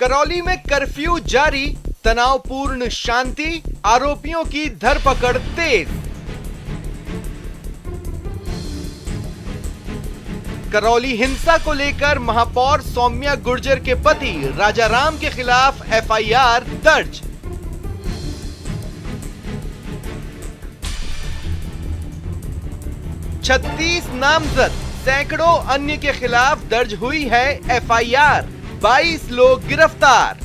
करौली में कर्फ्यू जारी, तनावपूर्ण शांति, आरोपियों की धरपकड़ तेज। करौली हिंसा को लेकर महापौर सौम्या गुर्जर के पति राजाराम के खिलाफ एफआईआर दर्ज। छत्तीस नामजद, सैकड़ों अन्य के खिलाफ दर्ज हुई है एफआईआर। 22 लोग गिरफ्तार।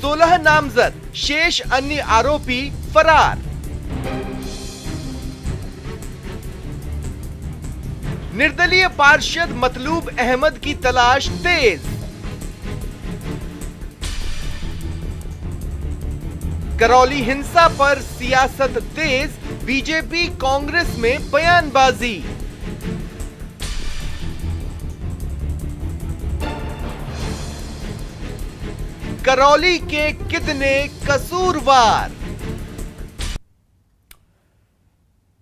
सोलह नामजद, शेष अन्य आरोपी फरार। निर्दलीय पार्षद मतलूब अहमद की तलाश तेज। करौली हिंसा पर सियासत तेज, बीजेपी कांग्रेस में बयानबाजी। करौली के कितने कसूरवार।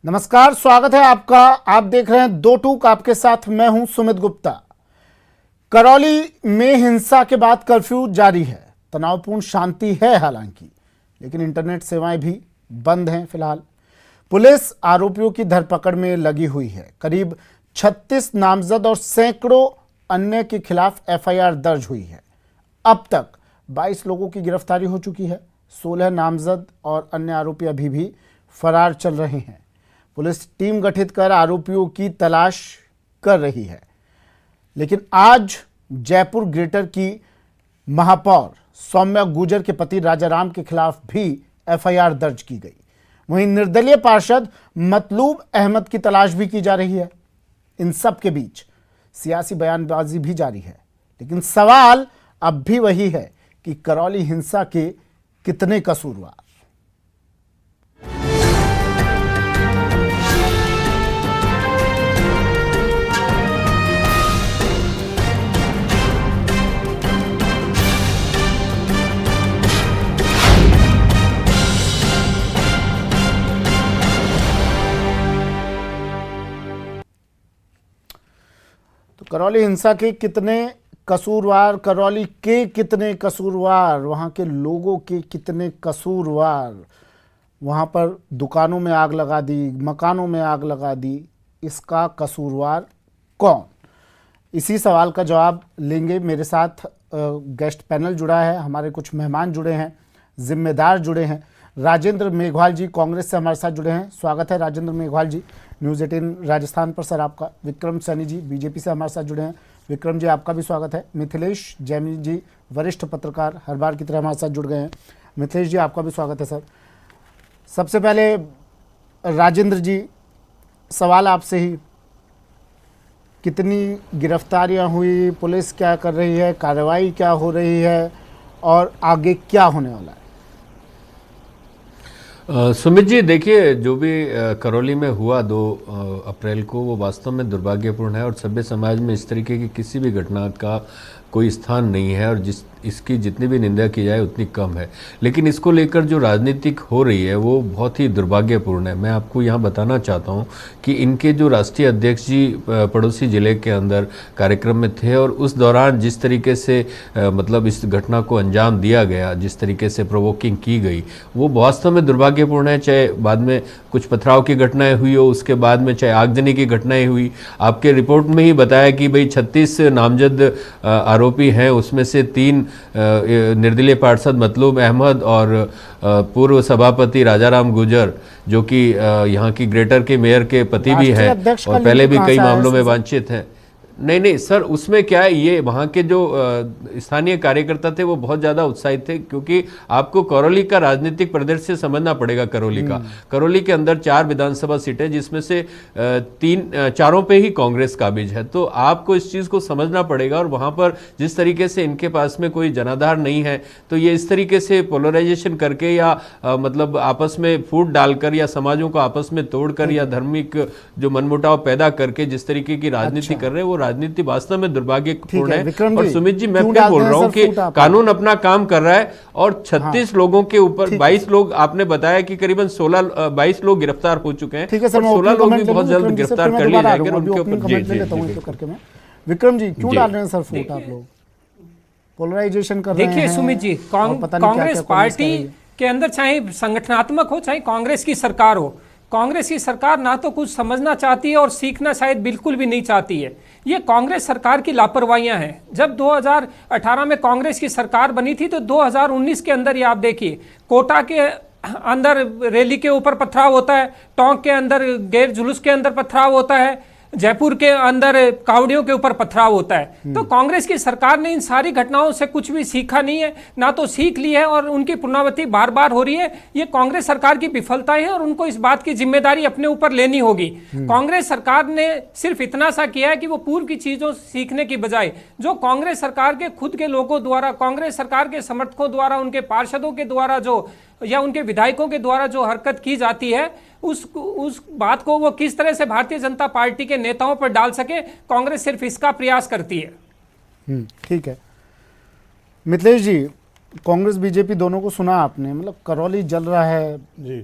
नमस्कार, स्वागत है आपका। आप देख रहे हैं दो टूक, आपके साथ मैं हूं सुमित गुप्ता। करौली में हिंसा के बाद कर्फ्यू जारी है। तनावपूर्ण शांति है हालांकि, लेकिन इंटरनेट सेवाएं भी बंद हैं फिलहाल। पुलिस आरोपियों की धरपकड़ में लगी हुई है। करीब 36 नामजद और सैकड़ों अन्य के खिलाफ एफआईआर दर्ज हुई है। अब तक 22 लोगों की गिरफ्तारी हो चुकी है। 16 नामजद और अन्य आरोपी अभी भी फरार चल रहे हैं। पुलिस टीम गठित कर आरोपियों की तलाश कर रही है। लेकिन आज जयपुर ग्रेटर की महापौर सौम्या गुर्जर के पति राजाराम के खिलाफ भी एफआईआर दर्ज की गई। वहीं निर्दलीय पार्षद मतलूब अहमद की तलाश भी की जा रही है। इन सब के बीच सियासी बयानबाजी भी जारी है। लेकिन सवाल अब भी वही है कि करौली हिंसा के कितने कसूरवार। तो करौली हिंसा के कितने कसूरवार, करौली के कितने कसूरवार, वहाँ के लोगों के कितने कसूरवार, वहाँ पर दुकानों में आग लगा दी, मकानों में आग लगा दी, इसका कसूरवार कौन? इसी सवाल का जवाब लेंगे। मेरे साथ गेस्ट पैनल जुड़ा है, हमारे कुछ मेहमान जुड़े हैं, जिम्मेदार जुड़े हैं। राजेंद्र मेघवाल जी कांग्रेस से हमारे साथ जुड़े हैं। स्वागत है राजेंद्र मेघवाल जी, न्यूज़ 18 राजस्थान पर सर आपका। विक्रम सैनी जी बीजेपी से हमारे साथ जुड़े हैं। विक्रम जी आपका भी स्वागत है। मिथिलेश जैमी जी वरिष्ठ पत्रकार हर बार की तरह हमारे साथ जुड़ गए हैं। मिथिलेश जी आपका भी स्वागत है सर। सबसे पहले राजेंद्र जी, सवाल आपसे ही, कितनी गिरफ्तारियां हुई, पुलिस क्या कर रही है, कार्रवाई क्या हो रही है और आगे क्या होने वाला है? सुमित जी, देखिए, जो भी करौली में हुआ 2 अप्रैल को, वो वास्तव में दुर्भाग्यपूर्ण है और सभ्य समाज में इस तरीके की किसी भी घटना का कोई स्थान नहीं है और इसकी जितनी भी निंदा की जाए उतनी कम है। लेकिन इसको लेकर जो राजनीतिक हो रही है वो बहुत ही दुर्भाग्यपूर्ण है। मैं आपको यहाँ बताना चाहता हूँ कि इनके जो राष्ट्रीय अध्यक्ष जी पड़ोसी ज़िले के अंदर कार्यक्रम में थे और उस दौरान जिस तरीके से मतलब इस घटना को अंजाम दिया गया, जिस तरीके से प्रोवोकिंग की गई, वो वास्तव में दुर्भाग्यपूर्ण है। चाहे बाद में कुछ पथराव की घटनाएँ हुई हो, उसके बाद में चाहे आगजनी की घटनाएँ हुई। आपके रिपोर्ट में ही बताया कि भाई 36 नामजद आरोपी हैं, उसमें से 3 निर्दलीय पार्षद मतलूब अहमद और पूर्व सभापति राजाराम गुर्जर, जो कि यहाँ की ग्रेटर के मेयर के पति भी हैं और पहले भी कई मामलों में वांछित हैं। नहीं सर, उसमें क्या है, ये वहाँ के जो स्थानीय कार्यकर्ता थे वो बहुत ज़्यादा उत्साहित थे, क्योंकि आपको करौली का राजनीतिक परिदृश्य समझना पड़ेगा। करौली के अंदर 4 विधानसभा सीटें, जिसमें से 4 पे ही कांग्रेस काबिज है। तो आपको इस चीज़ को समझना पड़ेगा और वहाँ पर जिस तरीके से इनके पास में कोई जनाधार नहीं है, तो ये इस तरीके से पोलराइजेशन करके या मतलब आपस में फूट डालकर या समाजों को आपस में तोड़कर या धार्मिक जो मनमुटाव पैदा करके जिस तरीके की राजनीति कर रहे हैं, वो राजनीति वास्तव में दुर्भाग्यपूर्ण ठीक है, है। विक्रम और जी, सुमित जी, मैं क्यों फिर डालते बोल हैं रहा हूँ सर कि फूट आप? कानून अपना काम कर रहा है और 36 लोगों के ऊपर 22 लोग, आपने बताया कि करीबन 22 लोग गिरफ्तार हो चुके हैं। ठीक है सर, और मैं 16 ओपनिंग लोग भी कमेंट ले बहुत लूं जल्द विक्रम जी से, गिरफ्तार फिर मैं कर लिए दोबारा आ जाएंगे रहा और हूं, उनके अभी ऊपर ओपनिंग कमेंट ले लेता हूं एक एक करके मैं। विक्रम जी, क्यों जी। डाल रहे हैं सर फूट आप लोग? पोलराइजेशन कर रहे हैं। देखिए सुमित जी, और पता नहीं क्या-क्या कांग्रेस कांग्रेस पार्टी कर रही है। के अंदर चाहे संगठनात्मक हो चाहे कांग्रेस की सरकार हो, कांग्रेस की सरकार ना तो कुछ समझना चाहती है और सीखना शायद बिल्कुल भी नहीं चाहती है। ये कांग्रेस सरकार की लापरवाहियां हैं। जब 2018 में कांग्रेस की सरकार बनी थी तो 2019 के अंदर ये आप देखिए, कोटा के अंदर रैली के ऊपर पथराव होता है, टोंक के अंदर गैर जुलूस के अंदर पथराव होता है, जयपुर के अंदर कावड़ियों के ऊपर पथराव होता है। तो कांग्रेस की सरकार ने इन सारी घटनाओं से कुछ भी सीखा नहीं है, ना तो सीख ली है और उनकी पुनरावृत्ति बार बार हो रही है। ये कांग्रेस सरकार की विफलताएं हैं और उनको इस बात की जिम्मेदारी अपने ऊपर लेनी होगी। कांग्रेस सरकार ने सिर्फ इतना सा किया है कि वो पूर्व की चीजों सीखने की बजाय जो कांग्रेस सरकार के खुद के लोगों द्वारा, कांग्रेस सरकार के समर्थकों द्वारा, उनके पार्षदों के द्वारा जो या उनके विधायकों के द्वारा जो हरकत की जाती है, उस बात को वो किस तरह से भारतीय जनता पार्टी के नेताओं पर डाल सके, कांग्रेस सिर्फ इसका प्रयास करती है। ठीक है मिथिलेश जी, कांग्रेस बीजेपी दोनों को सुना आपने, मतलब करौली जल रहा है जी,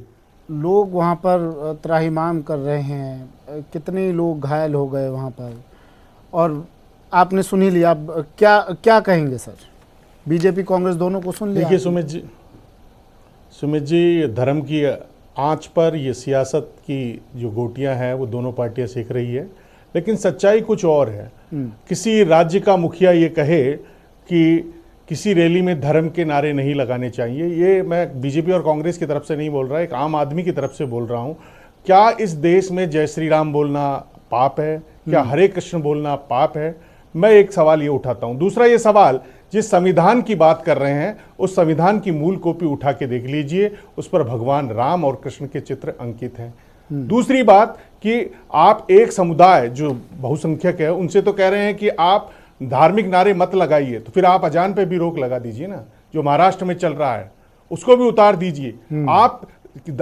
लोग वहाँ पर त्राहिमाम कर रहे हैं, कितने लोग घायल हो गए वहाँ पर, और आपने सुन ही लिया। अब क्या कहेंगे सर? बीजेपी कांग्रेस दोनों को सुन लिया। देखिए सुमित जी, धर्म की आंच पर ये सियासत की जो गोटियां हैं वो दोनों पार्टियां सेक रही है, लेकिन सच्चाई कुछ और है। किसी राज्य का मुखिया ये कहे कि किसी रैली में धर्म के नारे नहीं लगाने चाहिए, ये मैं बीजेपी और कांग्रेस की तरफ से नहीं बोल रहा, एक आम आदमी की तरफ से बोल रहा हूँ। क्या इस देश में जय श्री राम बोलना पाप है? क्या हरे कृष्ण बोलना पाप है? मैं एक सवाल ये उठाता हूँ। दूसरा ये सवाल, जिस संविधान की बात कर रहे हैं उस संविधान की मूल कॉपी उठा के देख लीजिए, उस पर भगवान राम और कृष्ण के चित्र अंकित हैं। दूसरी बात कि आप एक समुदाय जो बहुसंख्यक है उनसे तो कह रहे हैं कि आप धार्मिक नारे मत लगाइए, तो फिर आप अजान पे भी रोक लगा दीजिए ना, जो महाराष्ट्र में चल रहा है उसको भी उतार दीजिए। आप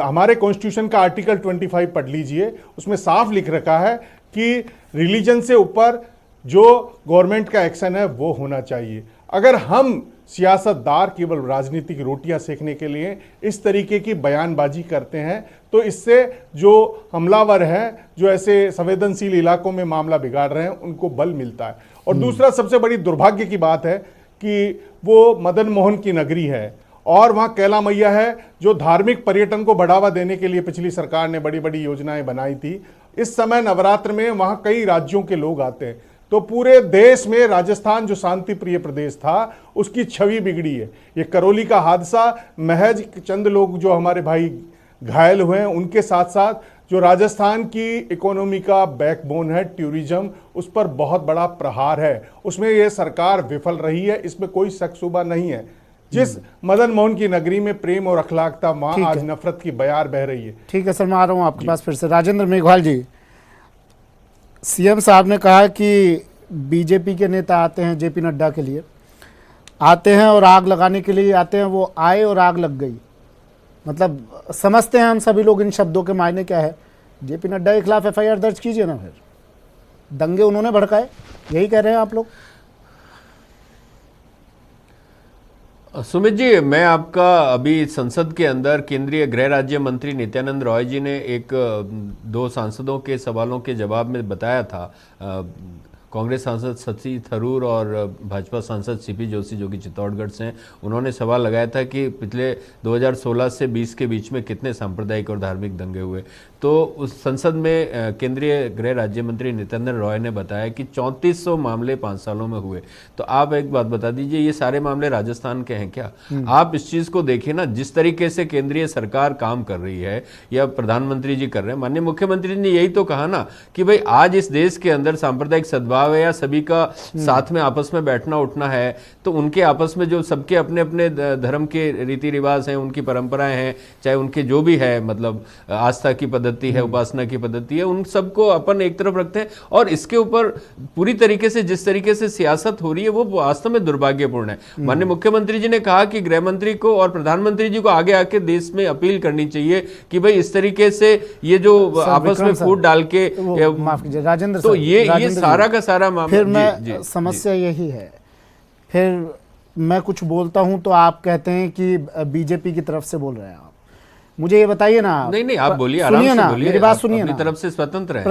हमारे कॉन्स्टिट्यूशन का आर्टिकल 25 पढ़ लीजिए, उसमें साफ लिख रखा है कि रिलीजन से ऊपर जो गवर्नमेंट का एक्शन है वो होना चाहिए। अगर हम सियासतदार केवल राजनीतिक रोटियां सेकने के लिए इस तरीके की बयानबाजी करते हैं तो इससे जो हमलावर हैं, जो ऐसे संवेदनशील इलाकों में मामला बिगाड़ रहे हैं, उनको बल मिलता है। और दूसरा सबसे बड़ी दुर्भाग्य की बात है कि वो मदन मोहन की नगरी है और वहाँ कैला मैया है, जो धार्मिक पर्यटन को बढ़ावा देने के लिए पिछली सरकार ने बड़ी बड़ी योजनाएं बनाई थी। इस समय नवरात्र में वहाँ कई राज्यों के लोग आते हैं, तो पूरे देश में राजस्थान जो शांति प्रिय प्रदेश था उसकी छवि बिगड़ी है। ये करौली का हादसा महज चंद लोग जो हमारे भाई घायल हुए हैं उनके साथ साथ जो राजस्थान की इकोनॉमी का बैकबोन है टूरिज्म, उस पर बहुत बड़ा प्रहार है। उसमें ये सरकार विफल रही है, इसमें कोई शक शुबा नहीं है। जिस मदन मोहन की नगरी में प्रेम और अखलाक था, वहां आज नफरत की बयार बह रही है। ठीक है सर, मैं आ रहा हूँ आपके पास फिर से। राजेंद्र मेघवाल जी, सीएम साहब ने कहा कि बीजेपी के नेता आते हैं जेपी नड्डा के लिए, आते हैं और आग लगाने के लिए आते हैं, वो आए और आग लग गई। मतलब समझते हैं हम सभी लोग इन शब्दों के मायने क्या है। जेपी नड्डा के खिलाफ एफआईआर दर्ज कीजिए ना, फिर दंगे उन्होंने भड़काए, यही कह रहे हैं आप लोग। सुमित जी, मैं आपका अभी संसद के अंदर केंद्रीय गृह राज्य मंत्री नित्यानंद रॉय जी ने एक दो सांसदों के सवालों के जवाब में बताया था, कांग्रेस सांसद शशि थरूर और भाजपा सांसद सीपी जोशी जो कि चित्तौड़गढ़ से हैं, उन्होंने सवाल लगाया था कि पिछले 2016 से 20 के बीच में कितने सांप्रदायिक और धार्मिक दंगे हुए। तो उस संसद में केंद्रीय गृह राज्य मंत्री नित्यानंद रॉय ने बताया कि 3400 मामले 5 सालों में हुए। तो आप एक बात बता दीजिए, ये सारे मामले राजस्थान के हैं क्या? आप इस चीज़ को देखिए ना, जिस तरीके से केंद्रीय सरकार काम कर रही है या प्रधानमंत्री जी कर रहे हैं। माननीय मुख्यमंत्री ने यही तो कहा ना कि भाई आज इस देश के अंदर सांप्रदायिक सद्भाव है या सभी का साथ में आपस में बैठना उठना है, तो उनके आपस में जो सबके अपने अपने धर्म के रीति रिवाज हैं, उनकी परंपराएं हैं, चाहे उनके जो भी है, मतलब आस्था की पद्धति है, उपासना की पद्धति है, उन सबको अपन एक तरफ रखते हैं। और इसके ऊपर पूरी तरीके से जिस तरीके से सियासत हो रही है वो वास्तव में दुर्भाग्यपूर्ण है। माननीय मुख्यमंत्री जी ने कहा कि गृह मंत्री को और प्रधानमंत्री जी को आगे आके देश में अपील करनी चाहिए कि भाई इस तरीके से ये जो आपस में फूट डाल के, माफ कीजिए राजेंद्र, तो ये सारा का सारा मामला। फिर जी, मैं जी, समस्या यही है, फिर मैं कुछ बोलता हूं तो आप कहते हैं कि बीजेपी की तरफ से बोल रहे हैं आप। मुझे ये बताइए ना, नहीं आप बोलिए, आराम सुनिए से ना, बोलिए, मेरी बात आप सुनिए अपनी ना। तरफ से स्वतंत्र है।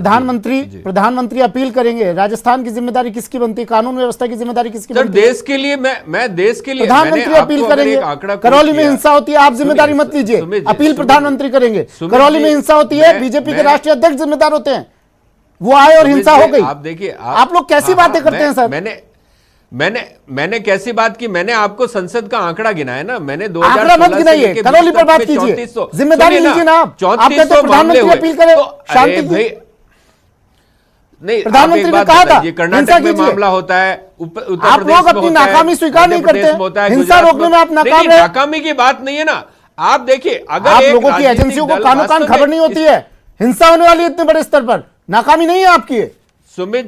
प्रधानमंत्री अपील करेंगे, राजस्थान की जिम्मेदारी किसकी बनती है, कानून व्यवस्था की जिम्मेदारी किसकी सर बनती है? देश के लिए मैं देश के लिए प्रधानमंत्री अपील करेंगे। करौली में हिंसा होती है, आप जिम्मेदारी मत लीजिए, अपील प्रधानमंत्री करेंगे। करौली में हिंसा होती है, बीजेपी के राष्ट्रीय अध्यक्ष जिम्मेदार होते हैं, वो आए और हिंसा हो गई। आप देखिए, आप लोग कैसी बातें करते हैं सर? मैंने कैसी बात की? मैंने आपको संसद का आंकड़ा गिनाया ना, मैंने आंकड़ा मत गिनाइए, करौली पर बात कीजिए, जिम्मेदारी लीजिए ना आप। आप कहते हैं प्रधानमंत्री अपील करें, शांति की। नहीं, प्रधानमंत्री ने कहा था कर्नाटक में मामला होता है, उत्तर आप लोग अपनी नाकामी स्वीकार नहीं करते, हिंसा रोकने में आप नाकाम रहे। नाकामी की बात नहीं है ना। आप देखिए, अगर आप लोगों की एजेंसियों को कानो कान खबर नहीं होती है, हिंसा होने वाली इतने बड़े स्तर पर, नाकामी नहीं है आपकी। सुमित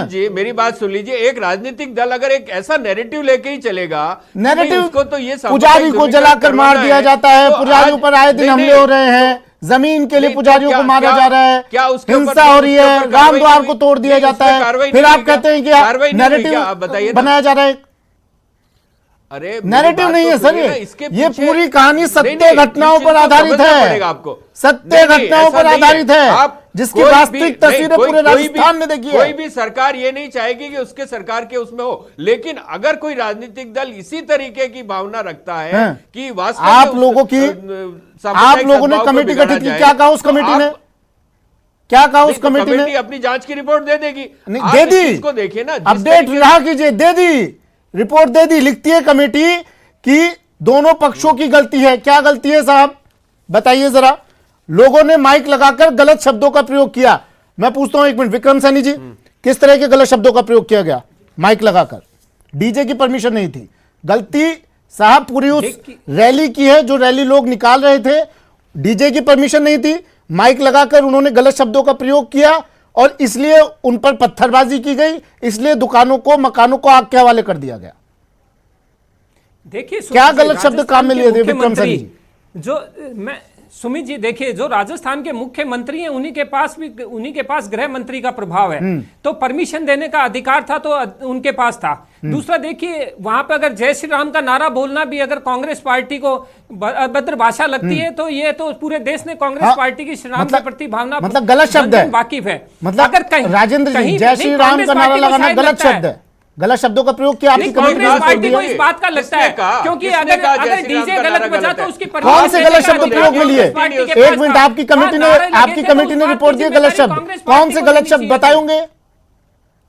जी मेरी बात सुन लीजिए। एक राजनीतिक दल अगर एक ऐसा नैरेटिव लेके ही चलेगा, नैरेटिव उसको तो ये पुजारी को जलाकर मार दिया जाता है, पुजारियों पर आए दिन हमले हो रहे हैं, जमीन के लिए पुजारियों को मारा जा रहा है, हिंसा हो रही है, राम द्वार को तोड़ दिया जाता है, फिर आप कहते हैं कि नैरेटिव बनाया जा रहा है। अरे नैरेटिव नहीं है सर, ये पूरी कहानी सत्य घटनाओं पर आधारित है, आपको सत्य घटनाओं पर आधारित है, जिसकी वास्तविक तस्वीरें पूरे राजस्थान में देखी है। कोई भी सरकार ये नहीं चाहेगी कि उसके सरकार के उसमें हो, लेकिन अगर कोई राजनीतिक दल इसी तरीके की भावना रखता है कि वास्तव में आप लोगों ने कमेटी गठित की, क्या कहा उस कमेटी ने? क्या कहा उस कमेटी ने? अपनी जांच की रिपोर्ट दे देगी, दे दी, इसको देखिए ना, अपडेट रहा कीजिए, दे दी रिपोर्ट, दे दी। लिखती है कमेटी कि दोनों पक्षों की गलती है। क्या गलती है साहब, बताइए जरा। लोगों ने माइक लगाकर गलत शब्दों का प्रयोग किया। मैं पूछता हूं, एक मिनट, विक्रम सैनी जी, किस तरह के गलत शब्दों का प्रयोग किया गया? माइक लगाकर, डीजे की परमिशन नहीं थी। गलती साहब पूरी उस रैली की है, जो रैली लोग निकाल रहे थे, डीजे की परमिशन नहीं थी, माइक लगाकर उन्होंने गलत शब्दों का प्रयोग किया और इसलिए उन पर पत्थरबाजी की गई, इसलिए दुकानों को, मकानों को आग के हवाले कर दिया गया। देखिए क्या गलत शब्द काम में लिए थे विक्रम सैनी जी? जो मैं सुमित जी, देखिए, जो राजस्थान के मुख्यमंत्री हैं, उन्हीं के पास गृह मंत्री का प्रभाव है, तो परमिशन देने का अधिकार था, तो उनके पास था। दूसरा, देखिए, वहां पे अगर जय श्री राम का नारा बोलना भी अगर कांग्रेस पार्टी को अभद्र भाषा लगती है, तो ये तो पूरे देश ने कांग्रेस पार्टी की श्री राम के प्रति भावना, मतलब गलत शब्द है, वाकिफ है। मतलब अगर कहीं राजेंद्र जी, जय श्री राम का नारा लगाना गलत शब्द है, गलत शब्दों का प्रयोग किया आपकी कांग्रेस पार्टी को इस बात का लगता है, क्योंकि अगर डीजे गलत बजा तो उसकी कौन से गलत शब्द प्रयोग में लिए? एक मिनट, आपकी कमेटी ने रिपोर्ट दी गलत शब्द, कौन से गलत शब्द बताएंगे?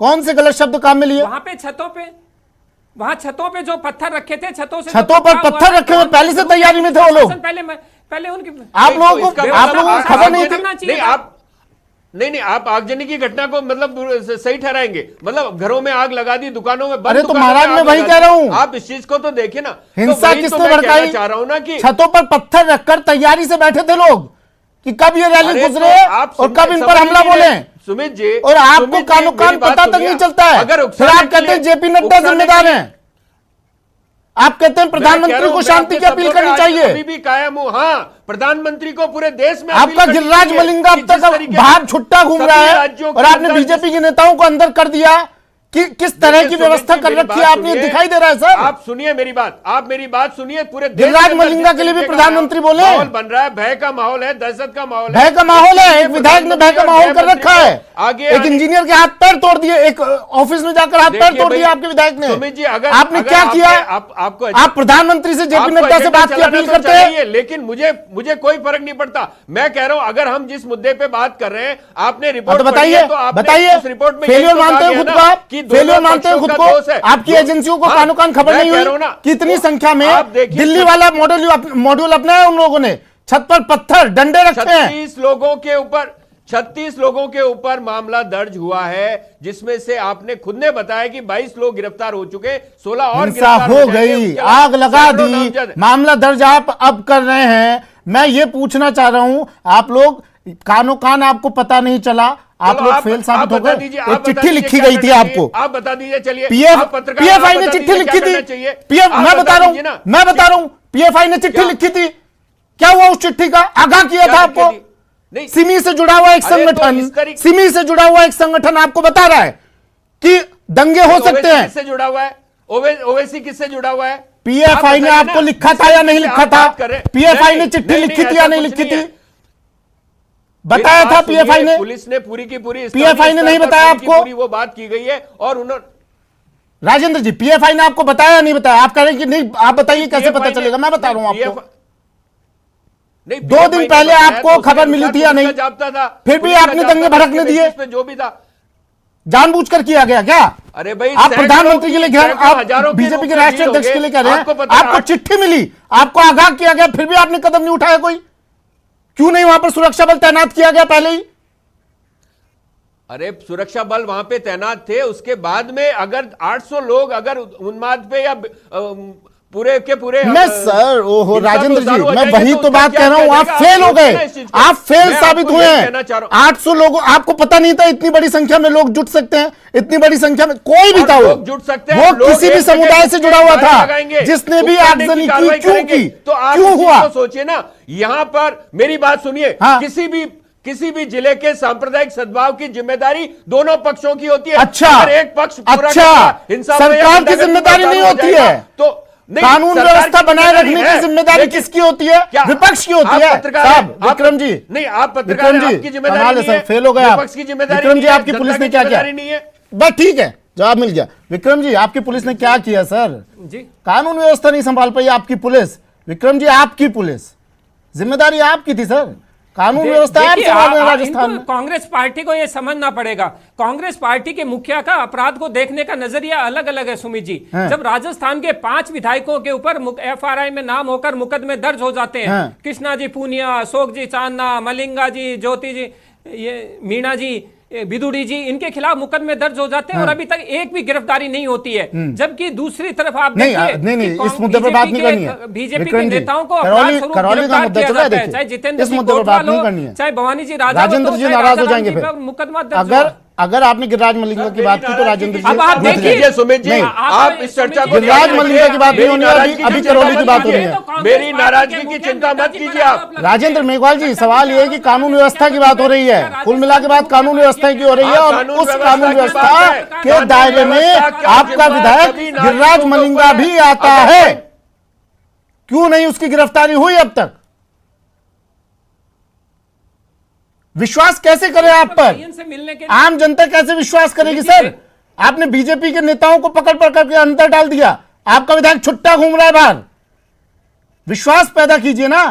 कौन से गलत शब्द काम में लिए? वहां छतों पे जो पत्थर रखे थे, छतों पर पत्थर रखे हुए पहले से तैयारी में थे वो लोग। पहले उनकी आप लोगों को खबर नहीं थी? नहीं, आप आगजनी की घटना को मतलब सही ठहराएंगे? मतलब घरों में आग लगा दी, दुकानों में, अरे तो महाराज मैं वही कह रहा हूं, आप इस चीज को तो देखिए ना। हिंसा किसने भड़काई? चाह रहा हूं ना कि छतों पर पत्थर रखकर तैयारी से बैठे थे लोग कि कब ये रैली गुजरे और कब इन पर हमला बोले। सुमित जी, और आपको कानो कान पता तक नहीं चलता है, फिर आप कहते हैं जेपी नड्डा जिम्मेदार हैं, आप कहते हैं प्रधानमंत्री को शांति की अपील करनी चाहिए। अभी भी कायम हूं, हाँ, प्रधानमंत्री को पूरे देश में आपका गिरिराज मलिंगा अब तक बाहर छुट्टा घूम रहा है और आपने बीजेपी के नेताओं को अंदर कर दिया कि किस तरह की व्यवस्था कर रखी है आपने, दिखाई दे रहा है सर। आप सुनिए मेरी बात, आप मेरी बात सुनिए। पूरे गिरिराज मलिंगा के लिए भी प्रधानमंत्री बोले, माहौल बन रहा है, भय का माहौल है, दहशत का माहौल है, भय का माहौल है। एक विधायक ने भय का माहौल कर रखा है, एक इंजीनियर के हाथ पैर तोड़ दिए, एक ऑफिस में जाकर हाथ पैर तोड़ दिया आपके विधायक ने। सुमित जी, अगर आपने क्या किया? आप प्रधानमंत्री से जेपी नड्डा से बात की अपील करते हैं, लेकिन मुझे कोई फर्क नहीं पड़ता। मैं कह रहा हूं, अगर हम जिस मुद्दे पे बात कर रहे हैं, आपने रिपोर्ट बताइए, उस रिपोर्ट में फेलियर मानते हैं खुद को आप, फेलियर मानते हैं खुद को, आपकी एजेंसियों को कानो कान खबर नहीं हुई कितनी संख्या में दिल्ली वाला मॉड्यूल अपना है उन लोगों ने, छत पर पत्थर डंडे रखे हैं। 36 लोगों के ऊपर मामला दर्ज हुआ है, जिसमें से आपने खुद ने बताया कि 22 लोग गिरफ्तार हो चुके, 16 और गिरफ्तार हो गई, आग लगा दी, मामला दर्ज आप अब कर रहे हैं। मैं ये पूछना चाह रहा हूं, आप लोग कानो कान आपको पता नहीं चला, आप लोग फेल साबित हो गए। एक चिट्ठी लिखी गई थी आपको, आप बता दीजिए। चलिए, पीएफआई ने चिट्ठी लिखी थी, मैं बता रहा हूं, पीएफआई ने चिट्ठी लिखी थी, क्या हुआ उस चिट्ठी का? आगाह किया था आपको। सिमी से जुड़ा हुआ एक संगठन, सिमी से जुड़ा हुआ एक संगठन आपको बता रहा है कि दंगे हो सकते हैं। किससे जुड़ा हुआ है? ओवैसी किससे जुड़ा हुआ है? पीएफआई ने आपको लिखा था या नहीं लिखा था? पीएफआई ने चिट्ठी लिखी थी या नहीं लिखी थी? बताया था पीएफआई ने? पुलिस ने पूरी की पूरी, पीएफआई ने नहीं बताया आपको? पूरी वो बात की गई है और उन्होंने, राजेंद्र जी, पीएफआई ने आपको बताया या नहीं बताया? आप कह रहे हैं कि नहीं, आप बताइए कैसे पता चलेगा? मैं बता रहा हूं आपको, नहीं, 2 दिन पहले आपको खबर मिली थी या नहीं? फिर भी आपने दंगे भड़कने दिए। जो भी था जानबूझकर किया गया क्या? अरे भाई, आप प्रधानमंत्री के लिए कह रहे हैं, आप हजारों के बीजेपी के रूप में राष्ट्रीय अध्यक्ष के लिए कह रहे हैं, आपको पता आपको चिट्ठी मिली, आपको आगाह किया गया, फिर भी आपने कदम नहीं उठाया कोई? क्यों नहीं वहां पर सुरक्षा बल तैनात किया गया पहले ही? अरे सुरक्षा बल वहां पे तैनात थे, उसके बाद में अगर 800 लोग अगर उन्माद पे या पूरे के पूरे, मैं सर, ओहो राजेंद्र जी, मैं वही तो बात कह रहा हूं, आप आप फेल हो गए, आप फेल मैं साबित आपको हुए यही हैं। कहना चाह रहा हूं। 800 लोग, आपको पता नहीं था इतनी बड़ी संख्या में लोग जुट सकते हैं, इतनी बड़ी संख्या में कोई भी और था, लोग जुट सकते हैं, वो लोग किसी भी एक समुदाय जगह से जुड़ा हुआ नारे था, लगाएंगे, जिसने भी उकसाने आगजनी की, कार्रवाई क्यों करेंगे। की, तो आप क्यों इस चीज हुआ? को सोचिए ना, यहां पर मेरी बात सुनिए, हाँ। किसी भी जिले के सांप्रदायिक सद्भाव की जिम्मेदारी दोनों पक्षों की होती है। अच्छा, अगर एक पक्ष पूरा अच्छा, हिंसा सरकार की जिम्मेदारी नहीं होती है, तो कानून व्यवस्था बनाए रखने की जिम्मेदारी किसकी होती है? विपक्ष की होती है। साहब विक्रम जी, नहीं, आप पत्रकार विक्रम जी, आपकी जिम्मेदारी कमाल है नहीं है, सर, फेल हो गए आप। विपक्ष की जिम्मेदारी विक्रम जी, नहीं है, आपकी जनता पुलिस ने की क्या किया? जिम्मेदारी नहीं है। बस ठीक है, जवाब मिल गया। विक्रम जी, आपकी पुलिस ने क्या किया सर? जी, कानून व्यवस्था नहीं संभाल पाई आपकी पुलिस। विक्रम जी, आपकी पुलिस, जिम्मेदारी आपकी थी सर, कानून व्यवस्था आप देखिए, संभाल रहे हैं इनको राजस्थान में। कांग्रेस पार्टी को यह समझना पड़ेगा, कांग्रेस पार्टी के मुखिया का अपराध को देखने का नजरिया अलग अलग है सुमित जी। हाँ। जब राजस्थान के 5 विधायकों के ऊपर एफआरआई में नाम होकर मुकदमे दर्ज हो जाते हैं, हाँ। कृष्णा जी पूनिया, अशोक जी चांदना, मलिंगा जी, ज्योति जी, ये मीणा जी, बिदुड़ी जी, इनके खिलाफ मुकदमे दर्ज हो जाते हैं और अभी तक एक भी गिरफ्तारी नहीं होती है। जबकि दूसरी तरफ आप नहीं, देखिए नहीं, कि इस मुद्दे पर बात नहीं करनी है बीजेपी के विक्रम जी। नेताओं को करौली का मुद्दा चल रहा है, चाहे देखिए, जितेंद्र इस सिंह मुद्दे पर बात कोतवाल नहीं हो, करनी है। चाहे भवानी जी राजा, राजेंद्र जी नाराज हो जाएंगे फिर। मुकदमा दर्ज हुआ। अगर आपने गिरिराज मलिंगा की बात की तो राजेंद्र जी अब आप मत देखिए, जाइए। सुमित जी, नहीं, आप इस चर्चा को गिरिराज मलिंगा की बात नहीं होनी है, अभी करौली की बात हो रही है। मेरी नाराजगी की चिंता मत कीजिए आप। राजेंद्र मेघवाल जी, सवाल ये है कि कानून व्यवस्था की बात हो रही है, कुल मिला के बात कानून व्यवस्था की हो रही है, और उस कानून व्यवस्था के दायरे में आपका विधायक गिरिराज मलिंगा भी आता है। क्यों नहीं उसकी गिरफ्तारी हुई अब तक? विश्वास कैसे करें आप पर? से मिलने के आम जनता कैसे विश्वास करेगी सर? आपने बीजेपी के नेताओं को पकड़ पकड़ के अंदर डाल दिया, आपका विधायक छुट्टा घूम रहा है बाहर। विश्वास पैदा कीजिए ना।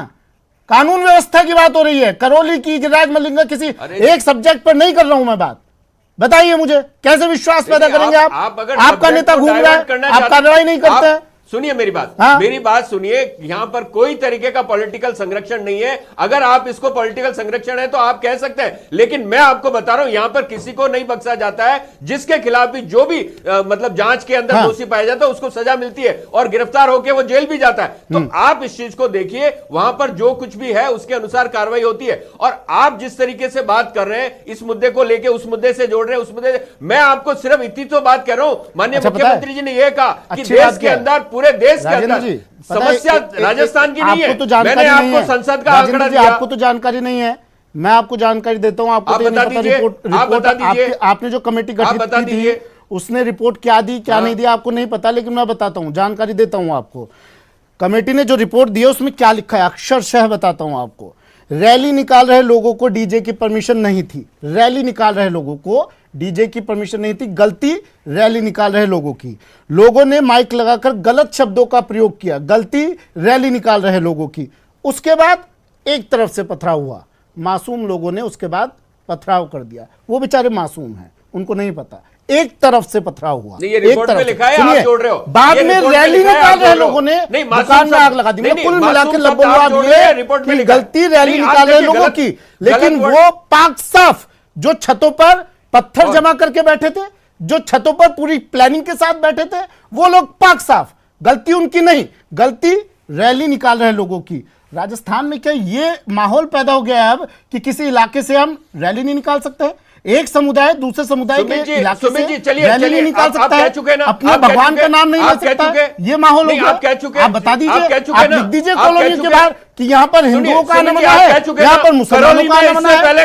कानून व्यवस्था की बात हो रही है, करौली की, गिरिराज मलिंगा, किसी एक सब्जेक्ट पर नहीं कर रहा हूं मैं बात। बताइए मुझे, कैसे विश्वास पैदा करेंगे आप? अगर आपका नेता घूम रहा है, आप कार्रवाई नहीं करते हैं। सुनिए मेरी बात, हाँ? मेरी बात सुनिए, यहां पर कोई तरीके का पॉलिटिकल संरक्षण नहीं है। अगर आप इसको पॉलिटिकल संरक्षण है तो आप कह सकते हैं, लेकिन मैं आपको बता रहा हूं, यहां पर किसी को नहीं बख्शा जाता है। जिसके खिलाफ भी जो भी मतलब जांच के अंदर हाँ। दोषी पाया जाता है उसको सजा मिलती है और गिरफ्तार होकर वो जेल भी जाता है। तो आप इस चीज को देखिए, वहां पर जो कुछ भी है उसके अनुसार कार्रवाई होती है। और आप जिस तरीके से बात कर रहे हैं, इस मुद्दे को लेकर उस मुद्दे से जोड़ रहे हैं, उस मुद्दे से, मैं आपको सिर्फ इतनी तो बात कर रहा हूं। माननीय अच्छा, मुख्यमंत्री जी ने यह कहा कि अच्छी देश बात के क्या है? अंदर, पूरे देश के अंदर जी, पता है, समस्या राजस्थान की नहीं है। आपको तो जानकारी मैंने नहीं आपको है। संसद का राजेंद्र आंकड़ा जी, दिया। आपको तो जानकारी नहीं है, मैं आपको जानकारी देता हूं। आपको आप तो ये नहीं बता पता दीजिए, रिपोर्ट आप बता दीजिए। आपने जो कमेटी गठित बता की थी, दीजिए। उसने रिपोर्ट क्या दी क्या नहीं दिया आपको नहीं पता, लेकिन मैं बताता हूं, जानकारी देता हूं आपको। कमेटी ने जो रिपोर्ट दी है उसमें क्या लिखा है, अक्षरशः बताता हूं आपको। रैली निकाल रहे लोगों को डीजे की परमिशन नहीं थी। रैली निकाल रहे लोगों को डीजे की परमिशन नहीं थी, गलती रैली निकाल रहे लोगों की। लोगों ने माइक लगाकर गलत शब्दों का प्रयोग किया, गलती रैली निकाल रहे लोगों की। उसके बाद एक तरफ से पथराव हुआ, मासूम लोगों ने उसके बाद पथराव कर दिया। वो बेचारे मासूम हैं, उनको नहीं पता, एक तरफ से पथराव हुआ। नहीं, ये रिपोर्ट में लिखा है, आप जोड़ रहे हो। बाद ये में रिपोर्ट में रैली लिखा है, निकाल आप रहे जोड़ रहे हो। लोगों ने नहीं, मासूम दुकान में शब्द- आग लगा दी। नहीं, कुल मासूम मिला के शब्द लबों आप जोड़ रहे हैं, ये रिपोर्ट में कि लिखा है। गलती रैली नहीं, आप निकाल रहे देखिए, लोगों गलत- की, गलत लेकिन वर्ड- वो पाक साफ जो छतों पर पत्थर जमा करके बैठे थे, जो छतों पर पूरी प्लानिंग के साथ बैठे थे, वो लोग पाक साफ, गलती उनकी नहीं, गलती रैली निकाल रहे लोगों की। राजस्थान में क्या ये माहौल पैदा हो गया है अब कि किसी इलाके से हम रैली नहीं निकाल सकते हैं? एक समुदाय दूसरे समुदाय के इलाके से रैली नहीं निकाल सकता है, अपने भगवान का नाम नहीं ले सकता है, ये माहौल हो गया। आप कह चुके, आप बता दीजिए, आप लिख दीजिए कॉलोनियों के बाहर कि यहाँ पर हिंदुओं का आना मना है, यहाँ पर मुसलमानों का आना मना है। पहले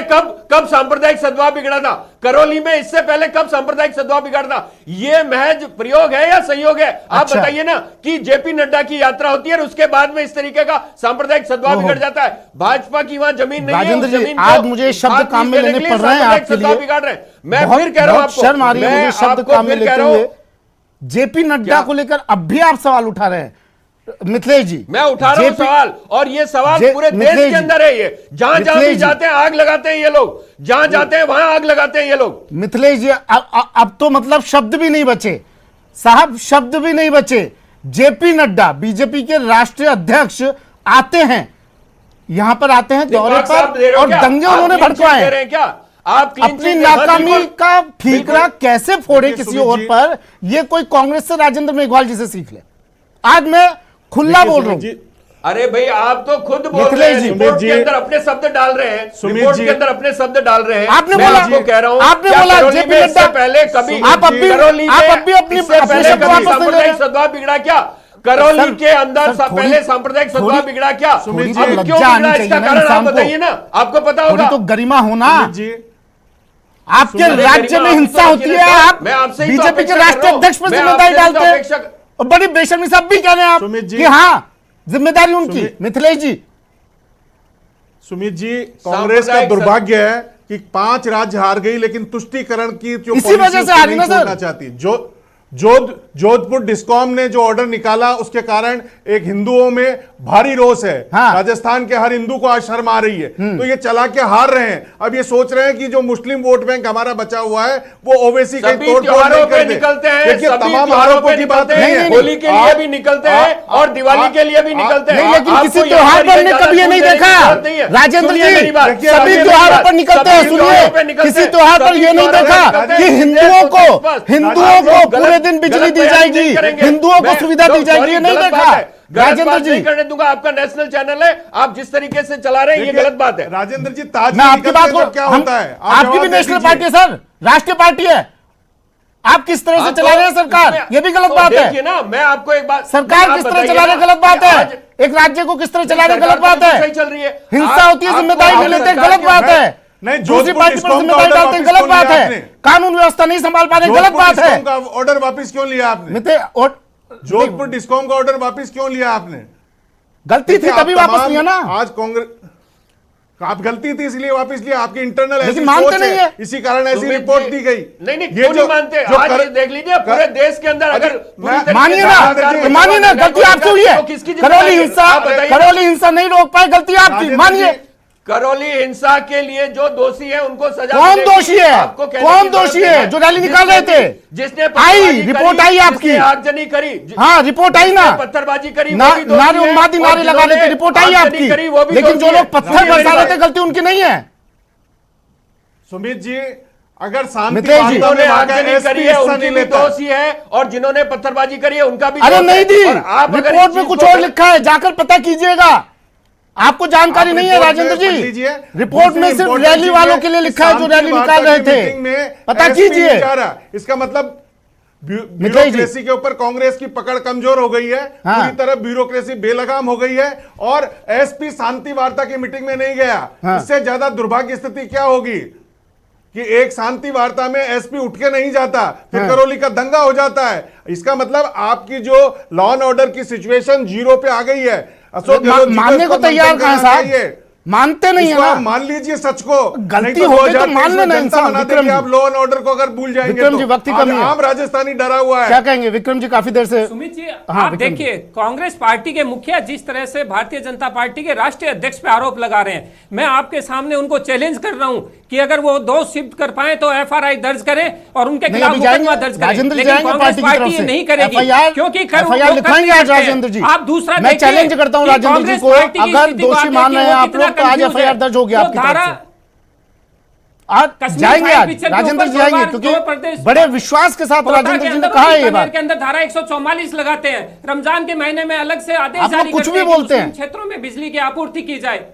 कब सांप्रदायिक सद्भाव बिगड़ा था? करौली में इससे पहले कब सांप्रदायिक सद्भाव बिगड़ा था? ये महज प्रयोग है या संयोग है? आप अच्छा। बताइए ना कि जेपी नड्डा की यात्रा होती है और उसके बाद में इस तरीके का सांप्रदायिक सद्भाव बिगड़ जाता है। भाजपा की वहां जमीन नहीं है, राजेंद्र उस जी, जमीन आज को मुझे शब्द हाथ काम में नीचे लेने के लिए पड़ रहे हैं सांप्रदायिक आपके सद्भाव लिए। बिगाड़ रहे हैं। मैं फिर कह रहा हूं आपको, शर्म आ रही है मुझे शब्द काम में लेते हुए। जेपी नड्डा क्या? को लेकर अब भी आप सवाल उठा रहे हैं मिथिलेश जी। मैं उठा रहा हूं सवाल, और ये सवाल पूरे देश के अंदर है। ये जहां जहां भी जाते हैं आग लगाते हैं ये लोग, जहां जाते हैं वहां आग लगाते हैं ये लोग। मिथिलेश जी, अब तो मतलब शब्द भी नहीं बचे साहब, शब्द भी नहीं बचे। जेपी नड्डा बीजेपी के राष्ट्रीय अध्यक्ष आते हैं, यहां पर आते हैं दौरे पर, और दंगे उन्होंने भड़कवाए हैं। क्या आप अपनी नाकामी का ठीकरा कैसे फोड़े किसी और पर, ये कोई कांग्रेस से राजेंद्र मेघवाल जी से सीख ले। आज मैं खुला बोल रहा हूं। अरे भाई, आप तो खुद बोल रहे हैं, रिपोर्ट के अंदर अपने शब्द डाल रहे हैं, रिपोर्ट के अंदर अपने शब्द डाल रहे हैं। आपने मैं बोला, आपको कह रहा हूं, आपने बोला जेपी नड्डा पहले कभी आप अब भी अपनी सांप्रदायिक सद्भाव बिगड़ा क्या? करौली के अंदर पहले सांप्रदायिक सद्भाव बिगड़ा क्या? अब क्यों बिगड़ा, इसका कारण आप बताइए ना, आपको पता होगा। तो गरिमा होना, आपके राज्य में हिंसा होती है, आप बीजेपी के राष्ट्रीय अध्यक्ष पर जिम्मेदारी डालते हैं, और बड़ी बेशर्मी से अब भी कह रहे हैं आप कि हाँ जिम्मेदारी उनकी। मिथिलेश जी, सुमित जी, कांग्रेस का दुर्भाग्य है कि 5 राज्य हार गई, लेकिन तुष्टीकरण की जो इसी वजह से हारी ना सर। चाहती जोधपुर डिस्कॉम ने जो ऑर्डर निकाला, उसके कारण एक हिंदुओं में भारी रोष है। हाँ। राजस्थान के हर हिंदू को आज शर्म आ रही है, तो ये चला के हार रहे हैं। अब ये सोच रहे हैं कि जो मुस्लिम वोट बैंक हमारा बचा हुआ है वो ओवैसी कहीं तोड़-फोड़ नहीं कर दे। निकलते हैं, देखिए, तमाम आरोपों की बात नहीं है। होली के लिए भी निकलते हैं और दिवाली के लिए भी निकलते हैं। नहीं, लेकिन किसी त्योहार पर हमने कभी ये नहीं देखा राजेंद्र जी, सभी त्योहारों पर निकलते हैं। सुनिए, किसी त्योहार पर ये नहीं देखा कि हिंदुओं को पूरे दिन बिजली दी जाएगी, हिंदुओं को सुविधा दी जाएगी, ये नहीं देखा राजेंद्र जी। करने दूंगा, आपका नेशनल चैनल है, आप जिस तरीके से चला रहे हैं ये गलत बात है। राजेंद्र जी, ताज मैं आपकी बात को, क्या होता है? आपकी भी नेशनल पार्टी है सर, राष्ट्रीय पार्टी है, आप किस तरह से चला रहे हैं सरकार, ये भी गलत बात है। देखिए ना, मैं आपको एक बात, सरकार किस तरह चला रहे गलत बात है, एक राज्य को किस तरह चला रहे गलत बात है। सही चल रही है, हिंसा होती है, जिम्मेदारी नहीं लेते, गलत बात है। नहीं, दूसरी पार्टी पर जिम्मेदारी डालते हैं, गलत बात है। कानून व्यवस्था नहीं संभाल पा रहे, गलत बात है। ऑर्डर वापस क्यों लिया आपने? जोधपुर डिस्कॉम का ऑर्डर वापस क्यों लिया आपने? गलती थी तभी वापस लिया ना। आज कांग्रेस, आप गलती थी इसलिए वापस लिया, आपकी इंटरनल लेकिन मानते नहीं है, इसी कारण ऐसी रिपोर्ट दी गई। नहीं, क्यों नहीं मानते? आज देख लीजिए पूरे देश के अंदर, अगर मानिए ना गलती आपसे हुई है। करौली हिंसा नहीं रोक पाए, गलती आपकी, मानिए। करौली हिंसा के लिए जो दोषी है उनको सजा कौन दोषी है? कौन दोषी है जो रैली निकाल रहे थे? जिसने आई रिपोर्ट आई आपकी, आगजनी करी, हाँ रिपोर्ट आई ना, पत्थरबाजी करी, नारे उन्मादी नारे लगा रहे थे, रिपोर्ट आई आपकी। लेकिन जो लोग पत्थर बरसा रहे थे, गलती उनकी नहीं है। सुमित जी, अगर शांति जिन्होंने आगजनी करी है उनकी भी दोषी है, और जिन्होंने पत्थरबाजी करी है उनका भी। अरे नहीं दी, रिपोर्ट में कुछ और लिखा है, जाकर पता कीजिएगा। आपको जानकारी नहीं है राजेंद्र जी, रिपोर्ट में सिर्फ रैली वालों के लिए लिखा है जो रैली निकाल रहे थे, पता कीजिए। इसका मतलब ब्यूरोक्रेसी के ऊपर कांग्रेस की पकड़ कमजोर हो गई है। हाँ। पूरी तरह ब्यूरोक्रेसी बेलगाम हो गई है, और एसपी शांति वार्ता की मीटिंग में नहीं गया। हाँ। इससे ज्यादा दुर्भाग्य स्थिति क्या होगी कि एक शांति वार्ता में एसपी उठ के नहीं जाता, फिर करौली का दंगा हो जाता है। इसका मतलब आपकी जो लॉ एंड ऑर्डर की सिचुएशन 0 पे आ गई है। अशोक गहलोत मानने को तैयार कहां साहब, मानते नहीं है ना। मान लीजिए सच को, गलती हो गई तो मान लेना इंसान। विक्रम जी, आप लॉ एंड ऑर्डर को अगर भूल जाएंगे विक्रम जी, वक्त की कमी है। आम राजस्थानी डरा हुआ है। क्या कहेंगे विक्रम जी, काफी देर से। सुमित जी, हाँ, आप देखिए, कांग्रेस पार्टी के मुखिया जिस तरह से भारतीय जनता पार्टी के राष्ट्रीय अध्यक्ष पे आरोप लगा रहे हैं, मैं आपके सामने उनको चैलेंज कर रहा हूं कि अगर वो दोष सिद्ध कर पाए तो एफआईआर दर्ज करें और उनके खिलाफ मुकदमा दर्ज करें। लेकिन कांग्रेस पार्टी ये नहीं करेगी, क्योंकि एफआईआर लिखाएंगे आज राजेंद्र जी। आप दूसरा, मैं चैलेंज करता हूं राजेंद्र जी को, अगर दोषी मान रहे हैं आप लोग तो आज एफआईआर दर्ज हो गया आपकी तरफ से। आज जाएंगे, आज राजेंद्र जी जाएंगे, क्योंकि बड़े विश्वास के साथ राजेंद्र जी ने कहा है ये बात। के अंदर धारा 144 लगाते हैं, रमजान के महीने में अलग से आदेश जारी कुछ भी बोलते हैं, क्षेत्रों में बिजली की आपूर्ति की जाए।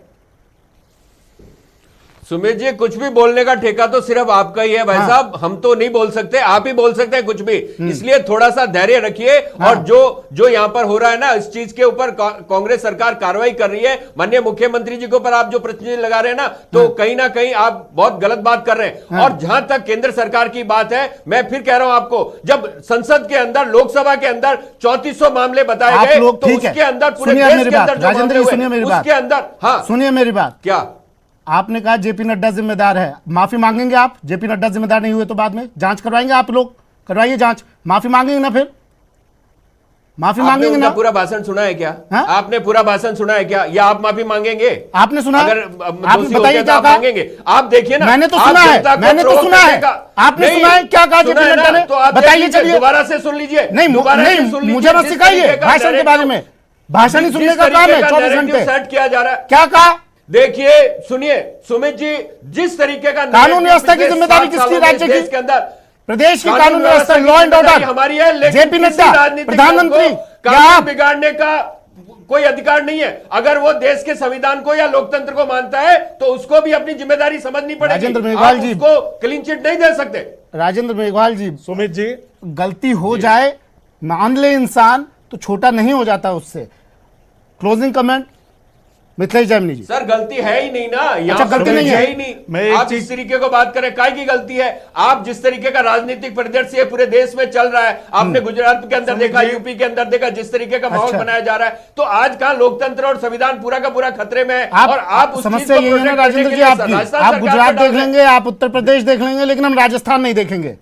सुमित जी, कुछ भी बोलने का ठेका तो सिर्फ आपका ही है भाई साहब। हम तो नहीं बोल सकते, आप ही बोल सकते हैं कुछ भी। इसलिए थोड़ा सा धैर्य रखिए। और जो यहां पर हो रहा है ना, इस चीज के ऊपर कांग्रेस सरकार कार्रवाई कर रही है। माननीय मुख्यमंत्री जी के ऊपर आप जो प्रश्न लगा रहे हैं ना, तो कहीं ना कहीं आप बहुत गलत बात कर रहे हैं। और जहां तक केंद्र सरकार की बात है, मैं फिर कह रहा हूं आपको, जब संसद के अंदर, लोकसभा के अंदर 3400 मामले बताए गए, तो उसके अंदर पूरे देश के अंदर जो मामले हुए, उसके अंदर, हाँ सुनिए मेरी बात। क्या आपने कहा जेपी नड्डा जिम्मेदार है, माफी मांगेंगे आप? जेपी नड्डा जिम्मेदार नहीं हुए तो बाद में जांच करवाएंगे आप लोग? करवाइए जांच, माफी मांगेंगे ना? फिर माफी मांगेंगे ना? पूरा भाषण सुना है क्या? हा? आपने पूरा भाषण सुना है क्या, या आप माफी मांगेंगे? आपने सुना? अगर आप बताइए क्या मांगेंगे? आप देखिए ना, मैंने तो सुना है, मैंने तो सुना है। आपने सुना है क्या कहा जेपी नड्डा ने? तो बताइए, चलिए दोबारा से सुन लीजिए। नहीं, मुझे मत सिखाइए भाषण के बारे में। भाषण ही सुनने का काम है 24 घंटे। सेट किया जा रहा है। क्या कहा? देखिए, सुनिए सुमित जी, जिस तरीके का कानून व्यवस्था की जिम्मेदारी किसकी? राज्य की, के अंदर प्रदेश की कानून व्यवस्था, लॉ एंड ऑर्डर हमारी है। जेपी नड्डा प्रधानमंत्री, कानून बिगाड़ने का कोई अधिकार नहीं है। अगर वो देश के संविधान को या लोकतंत्र को मानता है, तो उसको भी अपनी जिम्मेदारी समझनी पड़ेगी। राजेंद्र मेघवाल जी उसको क्लीन चिट नहीं दे सकते। राजेंद्र मेघवाल जी, सुमित जी, गलती हो जाए, मान ले इंसान, तो छोटा नहीं हो जाता उससे। क्लोजिंग कमेंट मिथिलेश जैमिनी जी। सर, गलती है ही नहीं ना, अच्छा, गलती नहीं है ही नहीं। आप इस तरीके को बात करें, काय की गलती है? आप जिस तरीके का राजनीतिक परिदृश्य पूरे देश में चल रहा है, आपने गुजरात के अंदर देखा, यूपी के अंदर देखा, जिस तरीके का माहौल बनाया जा रहा है, तो आज कहां लोकतंत्र और संविधान पूरा का पूरा खतरे में है। और आप समस्या यही है ना राजेंद्र जी, आप गुजरात देख लेंगे, आप उत्तर प्रदेश देख लेंगे, लेकिन हम राजस्थान नहीं देखेंगे।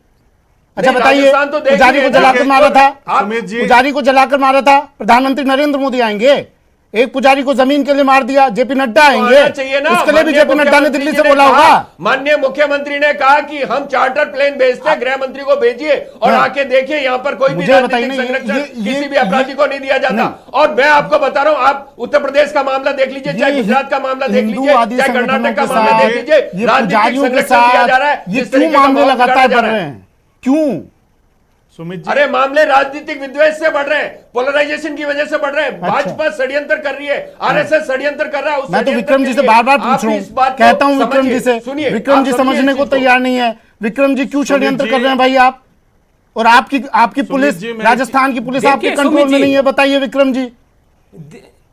अच्छा बताइए, पुजारी को जलाकर मारा था, पुजारी को जलाकर मारा था, प्रधानमंत्री नरेंद्र मोदी आएंगे? एक पुजारी को जमीन के लिए मार दिया, जेपी नड्डा आएंगे? उसके लिए भी जेपी नड्डा ने दिल्ली से बोला होगा। माननीय मुख्यमंत्री ने कहा कि हम चार्टर प्लेन भेजते हैं, गृह मंत्री को भेजिए और आके देखिए, यहाँ पर कोई भी राजनीतिक संरक्षण किसी भी अपराधी को नहीं दिया जाता। और मैं आपको बता रहा हूँ, आप उत्तर प्रदेश का मामला देख लीजिए, चाहे गुजरात का मामला देख लीजिए, चाहे कर्नाटक का मामला देख लीजिए, राजनीतिक संरक्षण दिया जा रहा है। ये क्यों मामले लगातार बढ़ रहे हैं? क्यों सुमित जी? अरे मामले राजनीतिक विद्वेष से बढ़ रहे हैं, पोलराइजेशन की वजह से बढ़ रहे हैं। भाजपा षड्यंत्र कर रही है, आरएसएस षड्यंत्र कर रहा है। मैं तो विक्रम जी से बार बार पूछ रहा हूँ, कहता हूँ विक्रम जी से, विक्रम जी समझने को तैयार नहीं है। विक्रम जी क्यों षड्यंत्र कर रहे हैं भाई आप? और आपकी पुलिस, राजस्थान की पुलिस आपके कंट्रोल में नहीं है, बताइए विक्रम जी।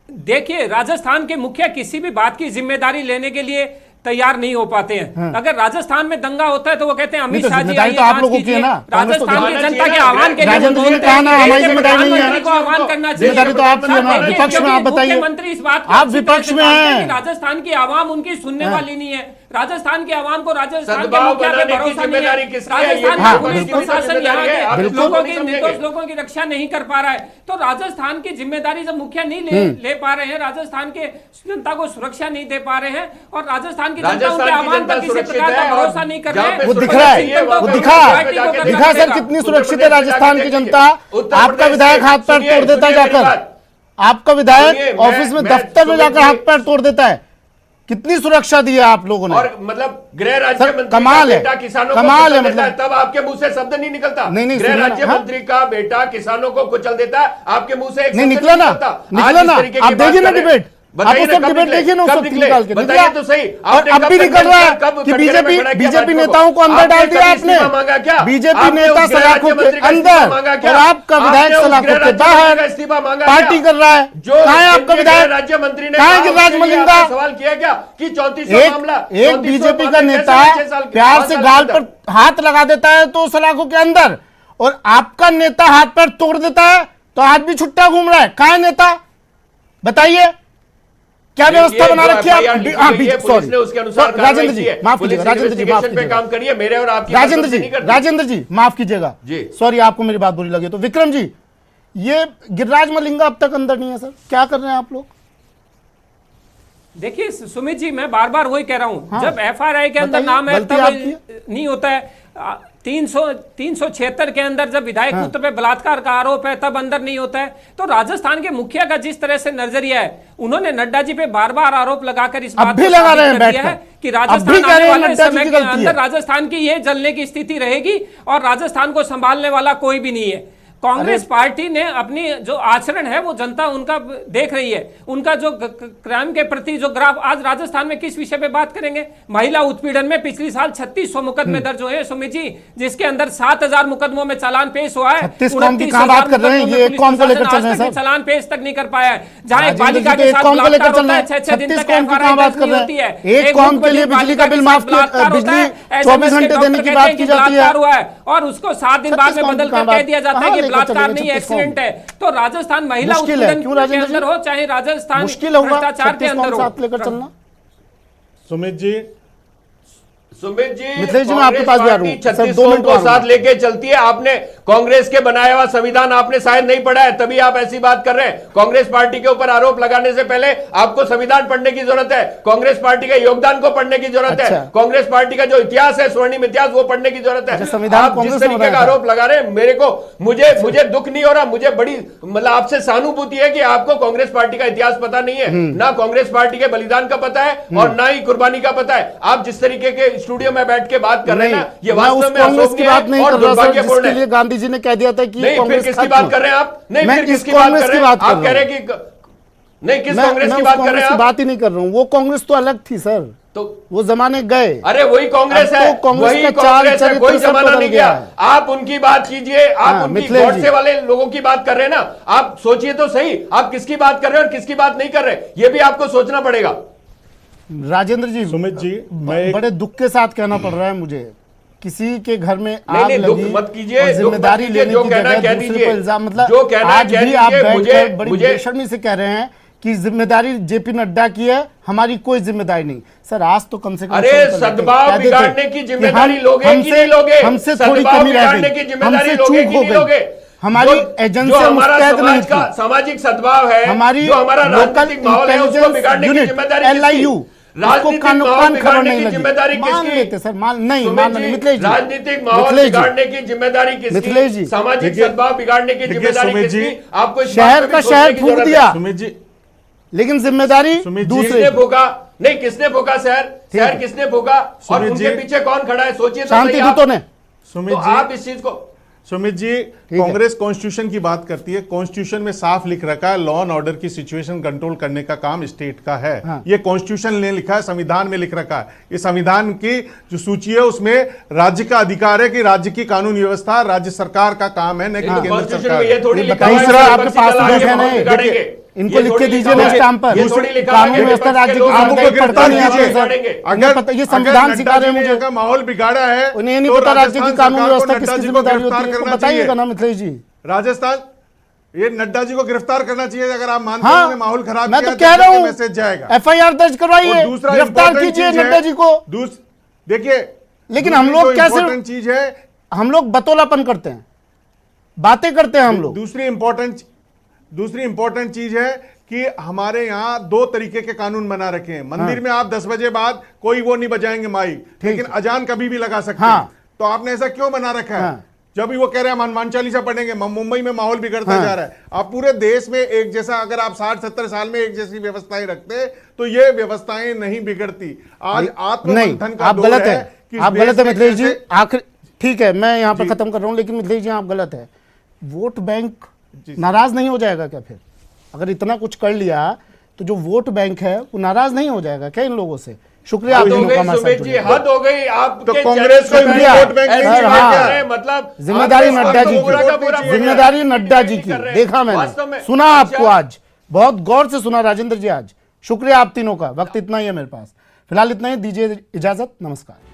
देखिए, राजस्थान के मुखिया किसी भी बात की जिम्मेदारी लेने के लिए तैयार नहीं हो पाते हैं। अगर राजस्थान में दंगा होता है तो वो कहते हैं अमित शाह जी आइए आप लोगों की है ना, राजस्थान की जनता के आह्वान के लिए को आह्वान करना चाहिए। तो आप विपक्ष में, आप बताइए, मुख्यमंत्री इस बात आप विपक्ष में हैं, राजस्थान की आवाम उनकी सुनने वाली नहीं है। राजस्थान की आवाम को राजस्थान के सद्भाव मुखिया पे बनाने की भरोसा नहीं जिम्मेदारी है। किसकी है? राजस्थान हाँ, की पुलिस बिल्कुल प्रशासन जिम्मेदारी है। यहाँ आप के बिल्कुल लोगों की, समझेंगे। निर्दोष लोगों की रक्षा नहीं कर पा रहा है, तो राजस्थान की जिम्मेदारी जब मुखिया नहीं ले पा रहे हैं, राजस्थान के जनता को सुरक्षा नहीं दे पा रहे हैं, और राजस्थान की जनता उनके आह्वान पर किसी प्रकार का भरोसा नहीं कर रहे हैं। वो दिख रहा है, वो दिखा सर कितनी सुरक्षित है राजस्थान की जनता। आपका विधायक हाथ पैर तोड़ देता है जाकर, आपका विधायक ऑफिस में, दफ्तर में जाकर हाथ पैर तोड़ देता है। कितनी सुरक्षा दी है आप लोगों ने? और मतलब गृह राज्य मंत्री कमाल है, बेटा किसानों कमाल को है, कुचल देता है, मतलब तब आपके मुंह से शब्द नहीं निकलता। नहीं, गृह राज्य मंत्री का बेटा किसानों को कुचल देता है, आपके मुंह से एक नहीं शब्द निकला ना, निकलता। आप देखिए ना डिबेट, आप उस डिबेट देखिए ना, उस निकाल के निकला तो सही। और अब भी निकल रहा है कि बीजेपी नेताओं को अंदर डाल दिया आपने। बीजेपी नेता सलाखों के अंदर और आपका विधायक सलाखों के बाहर पार्टी कर रहा है। कहाँ है आपका विधायक? राज्य मंत्री ने कहाँ है गिरिराज मलिंगा? सवाल किया क्या कि 3400 मामला, एक बीजेपी का नेता प्यार से गाल पर हाथ लगा देता है तो सलाखों के अंदर, और आपका नेता हाथ पर तोड़ देता है तो हाथ भी छुट्टा घूम रहा है। कहाँ है नेता? बताइए क्या व्यवस्था बना रखी है? सॉरी राजेंद्र जी, माफ कीजिएगा, राजेंद्र जी माफ कीजिएगा, काम करिए मेरे और आपकी राजेंद्र जी माफ कीजिएगा, सॉरी आपको मेरी बात बुरी लगी तो। विक्रम जी, ये गिरिराज मलिंगा अब तक अंदर नहीं है सर, क्या कर रहे हैं आप लोग? देखिए सुमित जी, मैं बार बार वही कह रहा हूं, जब एफआरआई के अंदर नाम है तब नहीं होता है। 376 के अंदर जब विधायक पुत्र पे बलात्कार का आरोप है तब अंदर नहीं होता है। तो राजस्थान के मुखिया का जिस तरह से नजरिया है, उन्होंने नड्डा जी पे बार बार आरोप लगाकर इस बात को साबित कर दिया है कि राजस्थान आने वाले समय के अंदर राजस्थान की ये जलने की स्थिति रहेगी और राजस्थान को संभालने वाला कोई भी नहीं है। कांग्रेस पार्टी ने अपनी जो आचरण है वो जनता उनका देख रही है, उनका जो क्राइम के प्रति जो ग्राफ। आज राजस्थान में किस विषय पे बात करेंगे? महिला उत्पीड़न में पिछली साल 3600 मुकदमे दर्ज हुए हैं सुमित जी, जिसके अंदर 7000 मुकदमों में चालान पेश हुआ है। 36 कौम की कहां बात कर रहे हैं? ये एक कौम को लेकर चल रहे हैं सर, चालान पेश तक नहीं कर पाया है। जहां एक बालिका के साथ बलात्कार होता है 6-6 दिन तक एफआईआर दर्ज होती है। एक कौम के लिए बिजली का बिल माफ किया, बिजली 24 घंटे देने की बात की जाती है और उसको 7 दिन बाद में बदल कर कह दिया जाता है कि बलात्कार नहीं एक्सीडेंट है। तो राजस्थान महिला उत्पीड़न के अंदर हो चाहे राजस्थान भ्रष्टाचार के अंदर हो, लेकर चलना। सुमित जी मिथिलेश जी, मैं आपके पास भी आ रहा हूं। 36 को साथ लेके चलती है। आपने कांग्रेस के बनाया हुआ संविधान आपने शायद नहीं पढ़ा है, तभी आप ऐसी बात कर रहे हैं। कांग्रेस पार्टी के ऊपर आरोप लगाने से पहले आपको संविधान पढ़ने की जरूरत है, कांग्रेस पार्टी के योगदान को पढ़ने की जरूरत है, कांग्रेस पार्टी का जो इतिहास है, स्वर्णिम इतिहास, वो पढ़ने की जरूरत है। आप जिस तरीके का आरोप लगा रहे हैं, मेरे को मुझे दुख नहीं हो रहा, मुझे बड़ी मतलब आपसे सहानुभूति है कि आपको कांग्रेस पार्टी का इतिहास पता नहीं है, ना कांग्रेस पार्टी के बलिदान का पता है और ना ही कुर्बानी का पता है। आप जिस तरीके के स्टूडियो में बैठ के बात कर रहे हैं ना, ये वास्तव में कांग्रेस की बात नहीं कर रहा सर, जिसके लिए गांधी जी ने कह दिया था कि नहीं। फिर किसकी बात कर रहे हैं आप? नहीं, फिर किसकी बात कर रहे हैं आप? कह रहे हैं कि नहीं, किस कांग्रेस की बात कर रहे हैं आप? बात ही नहीं कर रहा हूं, वो कांग्रेस तो अलग थी सर, तो वो जमाने गए। अरे वही कांग्रेस है, वही कांग्रेस है, कोई जमाना नहीं गया। आप उनकी बात कीजिए, आप उनकी गॉडसे वाले लोगों की बात कर रहे हैं ना, आप सोचिए तो सही, आप किसकी बात कर रहे हैं और किसकी बात नहीं कर रहे, ये भी आपको सोचना पड़ेगा। राजेंद्र जी, सुमित जी, मैं बड़े दुख के साथ कहना पड़ रहा है मुझे, किसी के घर में आग नहीं, लगी, दुख मत कीजिए, जिम्मेदारी लेने जो की कहना जगह कह दूसरे दीजिए, पर इल्जाम, मतलब जो कहना आज कह भी आप दीजिए। बैठकर बड़ी बेशर्मी से कह रहे हैं कि जिम्मेदारी जेपी नड्डा की है, हमारी कोई जिम्मेदारी नहीं। सर आज तो कम से कम अरे सद्भाव बिगाड़ने की जिम्मेदारी लोगे कि नहीं लोगे? हमसे थोड़ी कमी रह गई, हमसे चूक हो गई, हमारी एजेंसी सामाजिक सद्भाव है, हमारी जो हमारा राजनीतिक माहौल है, उसको बिगाड़ने की जिम्मेदारी LIU राजनीतिक माहौल बिगाड़ने की जिम्मेदारी मान किसकी? लेते सर, मिथिलेश जी, राजनीतिक माहौल बिगाड़ने की जिम्मेदारी किसकी? सामाजिक सद्भाव बिगाड़ने की जिम्मेदारी किसकी? आपको शहर का शहर फूंक दिया, सुमित जी, लेकिन जिम्मेदारी दूसरे। किसने फूका? नहीं, किसने फूका? शहर किसने फूका? और उनके पीछे कौन खड़ा है? सोचिए तो शांति दूतों ने। सुमित जी, आप इस चीज को, सुमित जी, कांग्रेस कॉन्स्टिट्यूशन की बात करती है, कॉन्स्टिट्यूशन में साफ लिख रखा है लॉ एंड ऑर्डर की सिचुएशन कंट्रोल करने का काम स्टेट का है। हाँ। ये कॉन्स्टिट्यूशन ने लिखा है, संविधान में लिख रखा है। ये संविधान की जो सूची है उसमें राज्य का अधिकार है कि राज्य की कानून व्यवस्था राज्य सरकार का काम है, न कि केंद्र सरकार। ये थोड़ी लिखा है दूसरा आपके पास इनको लिख के दीजिए ना स्टैम्प पर, कानून व्यवस्था राज्य को पढ़ता नहीं है। अगर ये संविधान सिखा रहे हैं मुझे, माहौल बिगाड़ा है, उन्हें नहीं पता राज्य की कानून व्यवस्था किसकी जिम्मेदारी होती है, बताइएगा ना मिथिलेश जी। राजस्थान, ये नड्डा जी को गिरफ्तार करना चाहिए अगर आप मानते हाँ, हैं माहौल खराब मैं तो कह रहा हूं, मैसेज जाएगा, FIR दर्ज करवाइए, गिरफ्तार कीजिए नड्डा जी को। देखिए, लेकिन हम लोग कैसे चीज है, हम लोग बतौलापन करते हैं, बातें करते हैं हम लोग। दूसरी इंपॉर्टेंट चीज है कि हमारे यहाँ 2 तरीके के कानून बना रखे हैं। मंदिर में आप 10 बजे बाद कोई वो नहीं बजाएंगे माइक, लेकिन अजान कभी भी लगा सकते हैं। तो आपने ऐसा क्यों बना रखा है? जब भी वो कह रहे हैं हम हनुमान चालीसा पढ़ेंगे, मुंबई में माहौल बिगड़ता जा रहा है। आप पूरे देश में एक जैसा, अगर आप 60-70 साल में एक जैसी व्यवस्थाएं रखते तो ये व्यवस्थाएं नहीं बिगड़ती। आज आत्ममंथन का दौर है। आप गलत है मिथिलेश जी, आखिर ठीक है मैं यहां पर खत्म कर रहा हूं, लेकिन मिथिलेश जी आप गलत है। वोट बैंक नाराज नहीं हो जाएगा क्या? फिर अगर इतना कुछ कर लिया तो जो वोट बैंक है वो नाराज नहीं हो जाएगा क्या इन लोगों से? शुक्रिया आप दोनों का हमारे साथ जुड़े। हद हो गई आप तो कांग्रेस को वोट बैंक नहीं, मतलब जिम्मेदारी नड्डा जी की, जिम्मेदारी नड्डा जी की। देखा मैंने, सुना आपको, आज बहुत गौर से सुना राजेंद्र जी आज। शुक्रिया आप तीनों का। वक्त इतना ही है मेरे पास, फिलहाल इतना ही, दीजिए इजाजत, नमस्कार।